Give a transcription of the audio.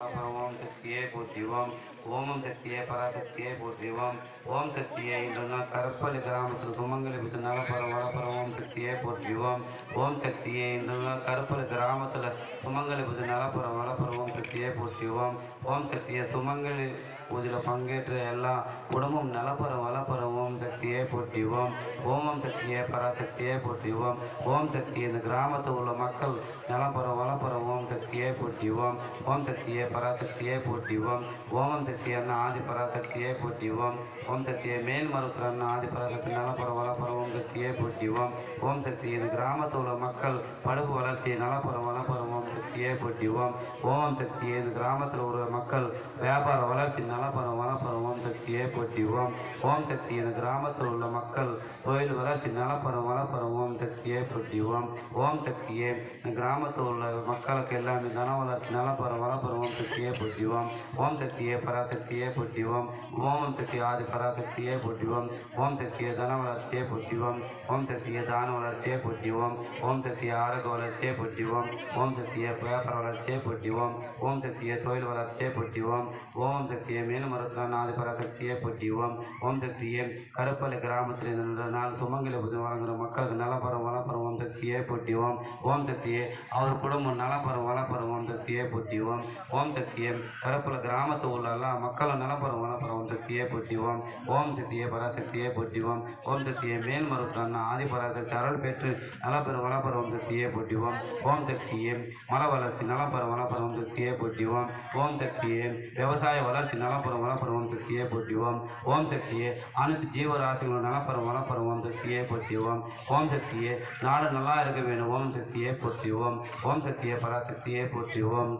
ஓம் சக்தியே போற்றிவோம். ஓமம் சக்தியே பராசக்தியே போற்றிவோம். ஓம் சக்தியே இன்று கருப்பள்ளி கிராமத்தில் சுமங்கலி பிடிச்ச நலப்பரம் வளப்பரம் ஓம் சக்தியே போற்றிவோம். ஓம் சக்தியே இன்று கருப்பள்ளி கிராமத்தில் சுமங்கலி பிடிச்ச நலப்பரம் வளப்பரம் ஓம் சக்தியே போற்றிவோம். ஓம் சக்தியை சுமங்கலி பூஜையில் பங்கேற்ற எல்லா குடும்பம் நலப்பரம் வளப்பரம் ஓம் சக்தியே போற்றிவோம். ஓமம் சக்தியே பராசக்தியே போற்றிவோம். ஓம் சக்தி இந்த கிராமத்தில் உள்ள மக்கள் நலப்பரம் வளப்பரம் ஓம் சக்தியே போற்றிவோம். ஓம் சக்தியே பராசக்தியே போற்றிவோம். ஓமம் சக்தி அண்ணா ஆதி பராசக்தியே போற்றிவோம். ஓம் சக்தியை மேல் மருத்துவ அண்ணா ஆதி பராசக்தி நலப்பரம் வளப்பரம் ஓம் சக்தியே போற்றிவோம். ஓம் சக்தி இந்த கிராமத்தில் உள்ள மக்கள் படுகு வளர்ச்சி நலப்பரம் வளப்பரம் ஓம் சக்தியே போற்றிவோம். ஓம் சக்தியை இந்த கிராமத்தில் உள்ள மக்கள் வியாபார வளர்ச்சி நலப்பரம் வளப்பரம் ஓம் சக்தியே போற்றிவோம். ஓம் சக்தி இந்த கிராமத்தில் உள்ள மக்கள் தொழில் வளர்ச்சி நலப்பரம் வளப்பரம் ஓம் சக்தியே போற்றிவோம். ஓம் சக்தியே இந்த கிராமத்தில் உள்ள மக்களுக்கு எல்லாமே தன வளர்ச்சி நலப்பரம் வளப்பரம் ஓம் சக்தியே போற்றிவோம். ஓம் சக்தியே பராசக்தியே போற்றிவோம். ஓம் சக்தி ஆதி பராசக்தியே போற்றிவோம். ஓம் சக்தியை தன வளர்ச்சியை போற்றிவோம். ஓம் சக்தியை தான வளர்ச்சியை போற்றிவோம். ஓம் சக்தியை ஆரோக்கிய வளர்ச்சியை போற்றிவோம். ஓம் சக்தியை வியாபார வளர்ச்சியை போற்றிவோம். ஓம் சக்தியை தொழில் வளர்ச்சியை போற்றிவோம். ஓம் சக்தியை மேல் மருத்துவ ஆதி பராசக்தியை போற்றிவோம். ஓம் சக்தியை கருப்பள்ளி கிராமத்தில் நாள் சுமங்கலி புதி வழங்குகிற மக்களுக்கு நலப்பரம் வளப்பரம் ஓம் சக்தியை போற்றிவோம். ஓம் சக்தியை அவர் குடும்பம் நலப்பரம் வளப்பரம் ஓம் சக்தியை போற்றிவோம். ஓம் சக்தியை கருப்பள்ளி கிராமத்தில் உள்ள எல்லா மக்களும் நலப்பரம் வளப்பரம் ஓம் சக்தியை போற்றிவோம். ஓம் சக்தியை பராசக்தியை போற்றிவோம். ஓம் சக்தியை மேல் மருத்துவ ஆதி பராசக்தி அருள் பெற்று நலப்பெரும் வளப்பரம் ஓம் சக்தியை போற்றிவோம். ஓம் சக்தியை மல வளர்ச்சி நலப்பெரும் வளப்பரம் ஓம் சக்தியை போற்றிவோம். ஓம் சக்தியை விவசாய வளர்ச்சி நலப்பெரும் வளப்பரம் ஓம் சக்தியை போற்றிவோம். ஓம் சக்தியை அனைத்து ஜீவராசிகளும் நலப்பெரும் வளப்பரம் ஓம் சக்தியை போற்றிவோம். ஓம் சக்தியை நாடு நல்லா இருக்க வேண்டும் ஓம் சக்தியை போற்றிவோம். ஓம் சக்தியை பராசக்தியை போற்றிவோம்.